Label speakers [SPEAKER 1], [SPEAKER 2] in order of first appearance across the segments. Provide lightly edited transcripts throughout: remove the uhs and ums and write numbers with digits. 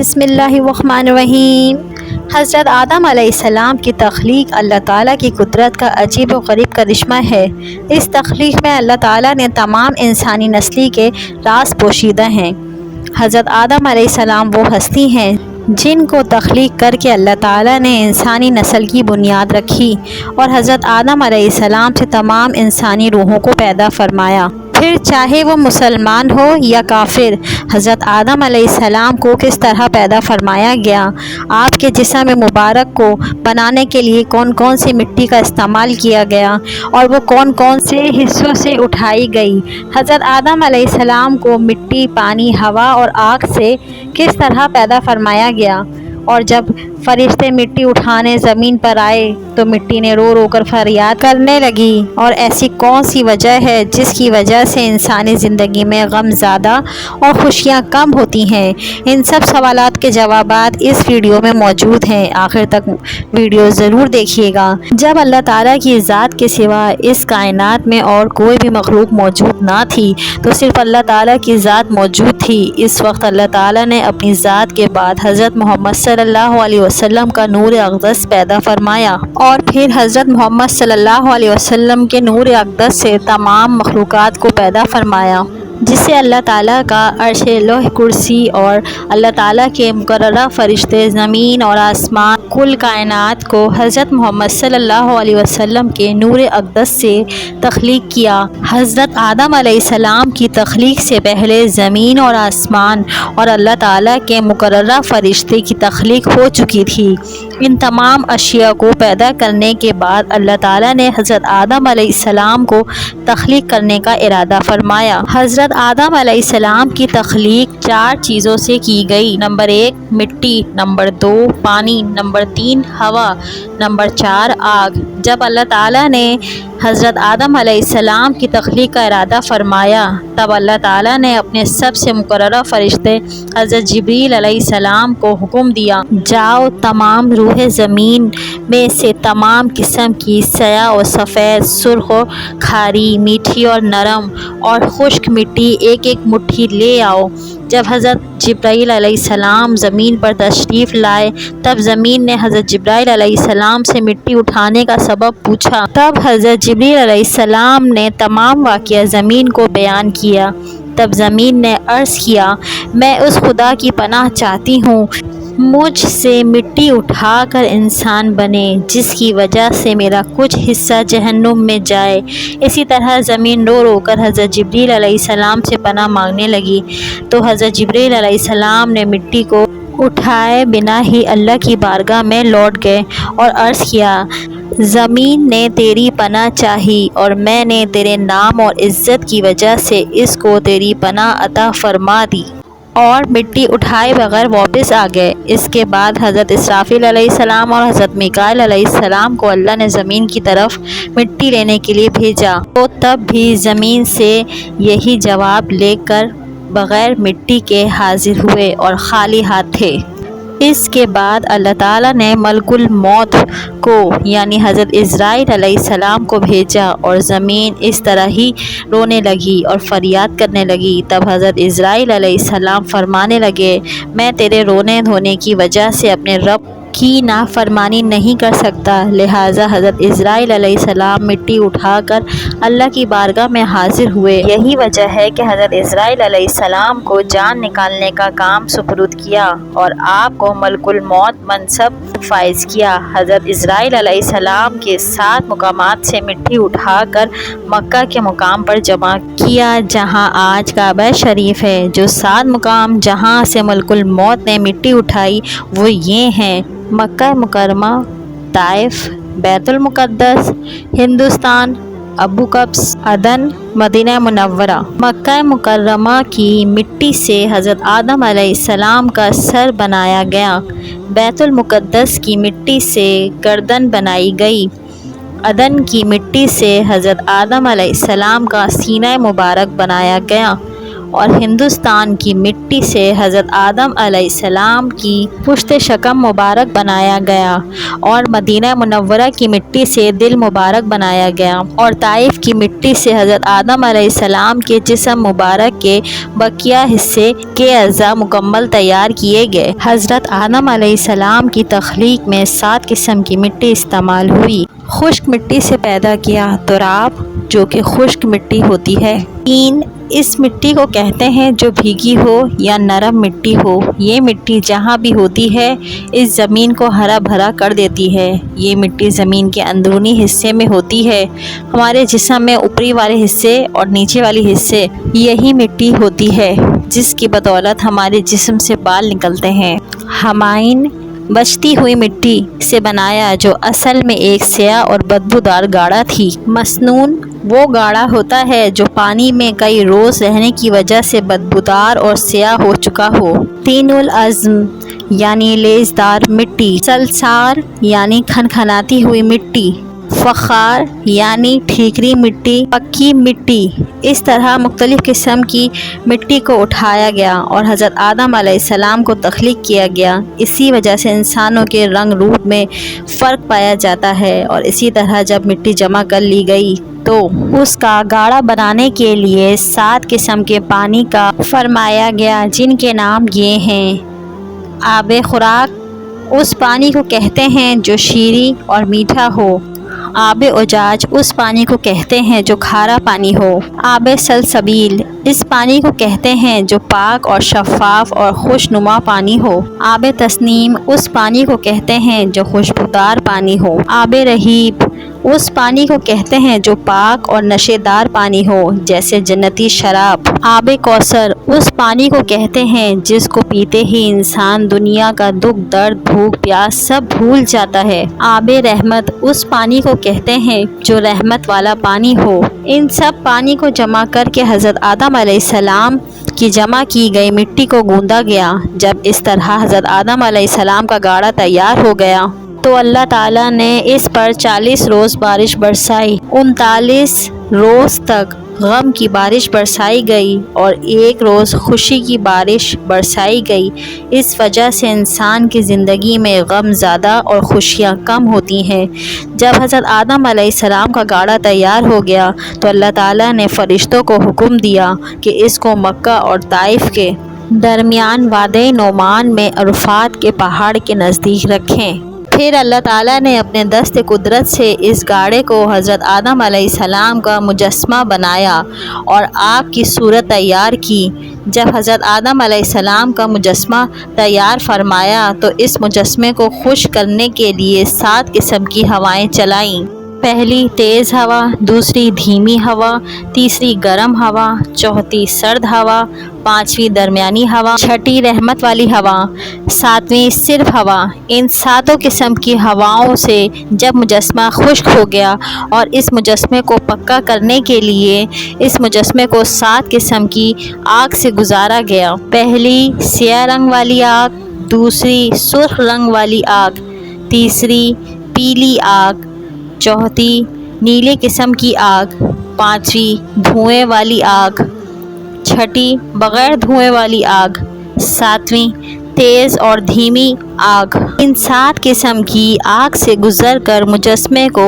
[SPEAKER 1] بسم اللہ الرحمن الرحیم۔ حضرت آدم علیہ السلام کی تخلیق اللہ تعالیٰ کی قدرت کا عجیب و غریب کرشمہ ہے۔ اس تخلیق میں اللہ تعالیٰ نے تمام انسانی نسلی کے راز پوشیدہ ہیں۔ حضرت آدم علیہ السلام وہ ہستی ہیں جن کو تخلیق کر کے اللہ تعالیٰ نے انسانی نسل کی بنیاد رکھی اور حضرت آدم علیہ السلام سے تمام انسانی روحوں کو پیدا فرمایا۔ پھر چاہے وہ مسلمان ہو یا کافر، حضرت آدم علیہ السلام کو کس طرح پیدا فرمایا گیا، آپ کے جسم مبارک کو بنانے کے لیے کون کون سی مٹی کا استعمال کیا گیا اور وہ کون کون سے حصوں سے اٹھائی گئی، حضرت آدم علیہ السلام کو مٹی، پانی، ہوا اور آگ سے کس طرح پیدا فرمایا گیا، اور جب فرشتے مٹی اٹھانے زمین پر آئے تو مٹی نے رو رو کر فریاد کرنے لگی، اور ایسی کون سی وجہ ہے جس کی وجہ سے انسانی زندگی میں غم زیادہ اور خوشیاں کم ہوتی ہیں۔ ان سب سوالات کے جوابات اس ویڈیو میں موجود ہیں، آخر تک ویڈیو ضرور دیکھیے گا۔ جب اللہ تعالیٰ کی ذات کے سوا اس کائنات میں اور کوئی بھی مخلوق موجود نہ تھی تو صرف اللہ تعالیٰ کی ذات موجود تھی۔ اس وقت اللہ تعالیٰ نے اپنی ذات کے بعد حضرت محمد صلی اللہ علیہ وسلم کا نور اقدس پیدا فرمایا، اور پھر حضرت محمد صلی اللہ علیہ وسلم کے نور اقدس سے تمام مخلوقات کو پیدا فرمایا، جس سے اللہ تعالیٰ کا عرش، لوح، کرسی اور اللہ تعالیٰ کے مقررہ فرشتے، زمین اور آسمان، کل کائنات کو حضرت محمد صلی اللہ علیہ وسلم کے نور اقدس سے تخلیق کیا۔ حضرت آدم علیہ السلام کی تخلیق سے پہلے زمین اور آسمان اور اللہ تعالیٰ کے مقررہ فرشتے کی تخلیق ہو چکی تھی۔ ان تمام اشیاء کو پیدا کرنے کے بعد اللہ تعالیٰ نے حضرت آدم علیہ السلام کو تخلیق کرنے کا ارادہ فرمایا۔ حضرت آدم علیہ السلام کی تخلیق 4 چیزوں سے کی گئی: نمبر 1 مٹی، نمبر 2 پانی، نمبر 3 ہوا، نمبر 4 آگ۔ جب اللہ تعالیٰ نے حضرت آدم علیہ السلام کی تخلیق کا ارادہ فرمایا تب اللہ تعالیٰ نے اپنے سب سے مقررہ فرشتے حضرت جبریل علیہ السلام کو حکم دیا، جاؤ تمام روح زمین میں سے تمام قسم کی سیاہ و سفید، سرخ و کھاری، میٹھی اور نرم اور خشک مٹی ایک ایک مٹھی لے آؤ۔ جب حضرت جبرائیل علیہ السلام زمین پر تشریف لائے تب زمین نے حضرت جبرائیل علیہ السلام سے مٹی اٹھانے کا سبب پوچھا۔ تب حضرت جبرائیل علیہ السلام نے تمام واقعہ زمین کو بیان کیا۔ تب زمین نے عرض کیا، میں اس خدا کی پناہ چاہتی ہوں مجھ سے مٹی اٹھا کر انسان بنے جس کی وجہ سے میرا کچھ حصہ جہنم میں جائے۔ اسی طرح زمین رو رو کر حضرت جبرائیل علیہ السلام سے پناہ مانگنے لگی، تو حضرت جبرائیل علیہ السلام نے مٹی کو اٹھائے بنا ہی اللہ کی بارگاہ میں لوٹ گئے اور عرض کیا، زمین نے تیری پناہ چاہی اور میں نے تیرے نام اور عزت کی وجہ سے اس کو تیری پناہ عطا فرما دی، اور مٹی اٹھائے بغیر واپس آ گئے۔ اس کے بعد حضرت اسرافیل علیہ السلام اور حضرت میکائیل علیہ السلام کو اللہ نے زمین کی طرف مٹی لینے کے لیے بھیجا، تو تب بھی زمین سے یہی جواب لے کر بغیر مٹی کے حاضر ہوئے اور خالی ہاتھ تھے۔ اس کے بعد اللہ تعالیٰ نے ملک الموت کو یعنی حضرت عزرائیل علیہ السلام کو بھیجا، اور زمین اس طرح ہی رونے لگی اور فریاد کرنے لگی۔ تب حضرت عزرائیل علیہ السلام فرمانے لگے، میں تیرے رونے دھونے کی وجہ سے اپنے رب کی نافرمانی نہیں کر سکتا، لہٰذا حضرت عزرائیل علیہ السلام مٹی اٹھا کر اللہ کی بارگاہ میں حاضر ہوئے۔ یہی وجہ ہے کہ حضرت عزرائیل علیہ السلام کو جان نکالنے کا کام سپرد کیا اور آپ کو ملک الموت منصب فائز کیا۔ حضرت عزرائیل علیہ السلام کے 7 مقامات سے مٹی اٹھا کر مکہ کے مقام پر جمع کیا جہاں آج کعبہ شریف ہے۔ جو 7 مقام جہاں سے ملک الموت نے مٹی اٹھائی وہ یہ ہیں: مکہ مکرمہ، طائف، بیت المقدس، ہندوستان، ابو قبس، عدن، مدینہ منورہ۔ مکہ مکرمہ کی مٹی سے حضرت آدم علیہ السلام کا سر بنایا گیا، بیت المقدس کی مٹی سے گردن بنائی گئی، عدن کی مٹی سے حضرت آدم علیہ السلام کا سینہ مبارک بنایا گیا، اور ہندوستان کی مٹی سے حضرت آدم علیہ السلام کی پشت شکم مبارک بنایا گیا، اور مدینہ منورہ کی مٹی سے دل مبارک بنایا گیا، اور طائف کی مٹی سے حضرت آدم علیہ السلام کے جسم مبارک کے بقیہ حصے کے اعضاء مکمل تیار کیے گئے۔ حضرت آدم علیہ السلام کی تخلیق میں 7 قسم کی مٹی استعمال ہوئی۔ خشک مٹی سے پیدا کیا تراب، جو کہ خشک مٹی ہوتی ہے۔ 3 اس مٹی کو کہتے ہیں جو بھیگی ہو یا نرم مٹی ہو۔ یہ مٹی جہاں بھی ہوتی ہے اس زمین کو ہرا بھرا کر دیتی ہے۔ یہ مٹی زمین کے اندرونی حصے میں ہوتی ہے۔ ہمارے جسم میں اوپری والے حصے اور نیچے والے حصے یہی مٹی ہوتی ہے جس کی بدولت ہمارے جسم سے بال نکلتے ہیں۔ ہمائن بچتی ہوئی مٹی سے بنایا جو اصل میں ایک سیاہ اور بدبودار گاڑا تھی۔ مسنون وہ گاڑا ہوتا ہے جو پانی میں کئی روز رہنے کی وجہ سے بدبودار اور سیاہ ہو چکا ہو۔ طین العظم یعنی لیسدار مٹی، سلسار یعنی کھنکھناتی ہوئی مٹی، فخار یعنی ٹھیکری مٹی، پکی مٹی، اس طرح مختلف قسم کی مٹی کو اٹھایا گیا اور حضرت آدم علیہ السلام کو تخلیق کیا گیا۔ اسی وجہ سے انسانوں کے رنگ روپ میں فرق پایا جاتا ہے، اور اسی طرح جب مٹی جمع کر لی گئی تو اس کا گاڑا بنانے کے لیے 7 قسم کے پانی کا فرمایا گیا، جن کے نام یہ ہیں۔ آب خوراک اس پانی کو کہتے ہیں جو شیریں اور میٹھا ہو۔ آب اجاج اس پانی کو کہتے ہیں جو کھارا پانی ہو۔ آب سلسبیل اس پانی کو کہتے ہیں جو پاک اور شفاف اور خوشنما پانی ہو۔ آب تسنیم اس پانی کو کہتے ہیں جو خوشبودار پانی ہو۔ آب رحیب اس پانی کو کہتے ہیں جو پاک اور نشے دار پانی ہو، جیسے جنتی شراب۔ آب کوثر اس پانی کو کہتے ہیں جس کو پیتے ہی انسان دنیا کا دکھ، درد، بھوک، پیاس سب بھول جاتا ہے۔ آب رحمت اس پانی کو کہتے ہیں جو رحمت والا پانی ہو۔ ان سب پانی کو جمع کر کے حضرت آدم علیہ السلام کی جمع کی گئی مٹی کو گوندا گیا۔ جب اس طرح حضرت آدم علیہ السلام کا گاڑا تیار ہو گیا تو اللہ تعالیٰ نے اس پر 40 روز بارش برسائی۔ 39 روز تک غم کی بارش برسائی گئی اور 1 روز خوشی کی بارش برسائی گئی۔ اس وجہ سے انسان کی زندگی میں غم زیادہ اور خوشیاں کم ہوتی ہیں۔ جب حضرت آدم علیہ السلام کا گاڑا تیار ہو گیا تو اللہ تعالیٰ نے فرشتوں کو حکم دیا کہ اس کو مکہ اور طائف کے درمیان وادی نعمان میں عرفات کے پہاڑ کے نزدیک رکھیں۔ پھر اللہ تعالیٰ نے اپنے دست قدرت سے اس گاڑے کو حضرت آدم علیہ السلام کا مجسمہ بنایا اور آپ کی صورت تیار کی۔ جب حضرت آدم علیہ السلام کا مجسمہ تیار فرمایا تو اس مجسمے کو خشک کرنے کے لیے 7 قسم کی ہوائیں چلائیں۔ پہلی تیز ہوا، دوسری دھیمی ہوا، تیسری گرم ہوا، چوتھی سرد ہوا، 5ویں درمیانی ہوا، 6ٹھی رحمت والی ہوا، 7ویں صرف ہوا۔ ان 7 قسم کی ہواؤں سے جب مجسمہ خشک ہو گیا اور اس مجسمے کو پکا کرنے کے لیے اس مجسمے کو 7 قسم کی آگ سے گزارا گیا۔ پہلی سیاہ رنگ والی آگ، دوسری سرخ رنگ والی آگ، تیسری پیلی آگ، چوتھی نیلے قسم کی آگ، 5ویں دھوئیں والی آگ، 6ٹھی بغیر دھوئیں والی آگ، 7ویں تیز اور دھیمی آگ۔ ان 7 قسم کی آگ سے گزر کر مجسمے کو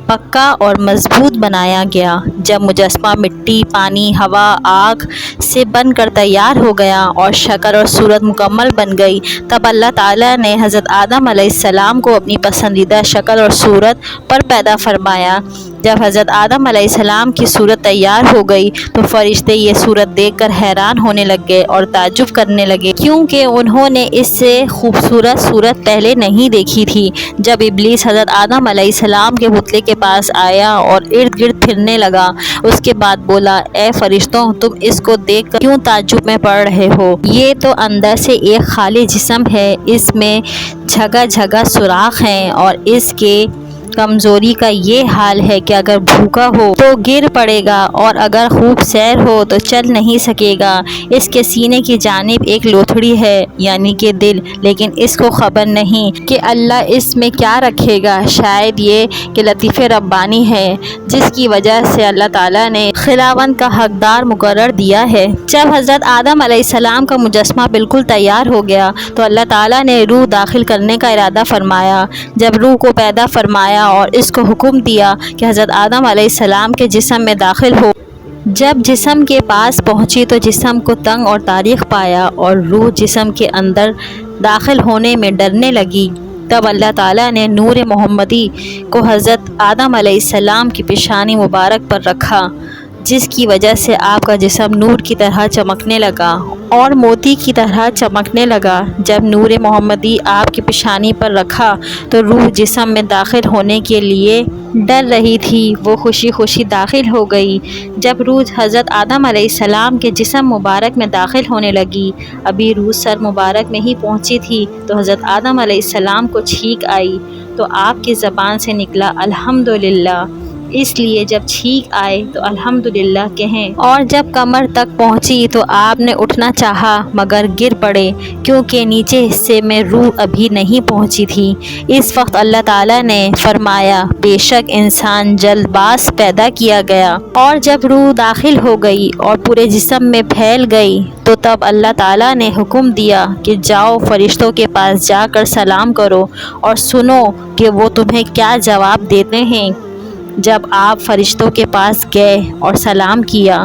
[SPEAKER 1] پکا اور مضبوط بنایا گیا۔ جب مجسمہ مٹی، پانی، ہوا، آگ سے بن کر تیار ہو گیا اور شکل اور صورت مکمل بن گئی، تب اللہ تعالیٰ نے حضرت آدم علیہ السلام کو اپنی پسندیدہ شکل اور صورت پر پیدا فرمایا۔ جب حضرت آدم علیہ السلام کی صورت تیار ہو گئی تو فرشتے یہ صورت دیکھ کر حیران ہونے لگے اور تعجب کرنے لگے، کیونکہ انہوں نے اس سے خوبصورت صورت پہلے نہیں دیکھی تھی۔ جب ابلیس حضرت آدم علیہ السلام کے پتلے کے پاس آیا اور ارد گرد پھرنے لگا، اس کے بعد بولا، اے فرشتوں، تم اس کو دیکھ کر کیوں تعجب میں پڑ رہے ہو؟ یہ تو اندر سے ایک خالی جسم ہے، اس میں جگہ جگہ سوراخ ہیں اور اس کے کمزوری کا یہ حال ہے کہ اگر بھوکا ہو تو گر پڑے گا اور اگر خوب سیر ہو تو چل نہیں سکے گا۔ اس کے سینے کی جانب ایک لوتھڑی ہے یعنی کہ دل، لیکن اس کو خبر نہیں کہ اللہ اس میں کیا رکھے گا۔ شاید یہ کہ لطیف ربانی ہے جس کی وجہ سے اللہ تعالیٰ نے خداوند کا حقدار مقرر دیا ہے۔ جب حضرت آدم علیہ السلام کا مجسمہ بالکل تیار ہو گیا تو اللہ تعالیٰ نے روح داخل کرنے کا ارادہ فرمایا۔ جب روح کو پیدا فرمایا اور اس کو حکم دیا کہ حضرت آدم علیہ السلام کے جسم میں داخل ہو۔ جب جسم کے پاس پہنچی تو جسم کو تنگ اور تاریک پایا اور روح جسم کے اندر داخل ہونے میں ڈرنے لگی۔ تب اللہ تعالیٰ نے نور محمدی کو حضرت آدم علیہ السلام کی پیشانی مبارک پر رکھا، جس کی وجہ سے آپ کا جسم نور کی طرح چمکنے لگا اور موتی کی طرح چمکنے لگا۔ جب نور محمدی آپ کی پیشانی پر رکھا تو روح جسم میں داخل ہونے کے لیے ڈر رہی تھی، وہ خوشی خوشی داخل ہو گئی۔ جب روح حضرت آدم علیہ السلام کے جسم مبارک میں داخل ہونے لگی، ابھی روح سر مبارک میں ہی پہنچی تھی تو حضرت آدم علیہ السلام کو چھینک آئی تو آپ کی زبان سے نکلا الحمدللہ۔ اس لیے جب چھینک آئے تو الحمدللہ کہیں، اور جب کمر تک پہنچی تو آپ نے اٹھنا چاہا مگر گر پڑے کیونکہ نیچے حصے میں روح ابھی نہیں پہنچی تھی۔ اس وقت اللہ تعالیٰ نے فرمایا بے شک انسان جلد باز پیدا کیا گیا، اور جب روح داخل ہو گئی اور پورے جسم میں پھیل گئی تو تب اللہ تعالیٰ نے حکم دیا کہ جاؤ فرشتوں کے پاس جا کر سلام کرو اور سنو کہ وہ تمہیں کیا جواب دیتے ہیں۔ جب آپ فرشتوں کے پاس گئے اور سلام کیا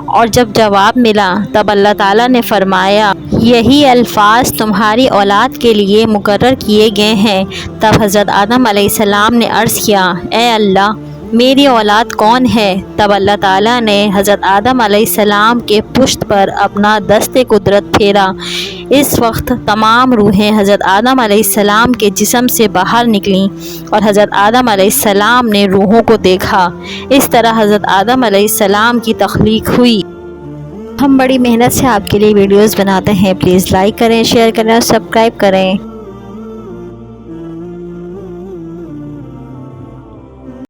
[SPEAKER 1] اور جب جواب ملا تب اللہ تعالیٰ نے فرمایا یہی الفاظ تمہاری اولاد کے لیے مقرر کیے گئے ہیں۔ تب حضرت آدم علیہ السلام نے عرض کیا اے اللہ میری اولاد کون ہے؟ تب اللہ تعالیٰ نے حضرت آدم علیہ السلام کے پشت پر اپنا دست قدرت پھیرا۔ اس وقت تمام روحیں حضرت آدم علیہ السلام کے جسم سے باہر نکلیں اور حضرت آدم علیہ السلام نے روحوں کو دیکھا۔ اس طرح حضرت آدم علیہ السلام کی تخلیق ہوئی۔ ہم بڑی محنت سے آپ کے لیے ویڈیوز بناتے ہیں، پلیز لائک کریں، شیئر کریں اور سبسکرائب کریں۔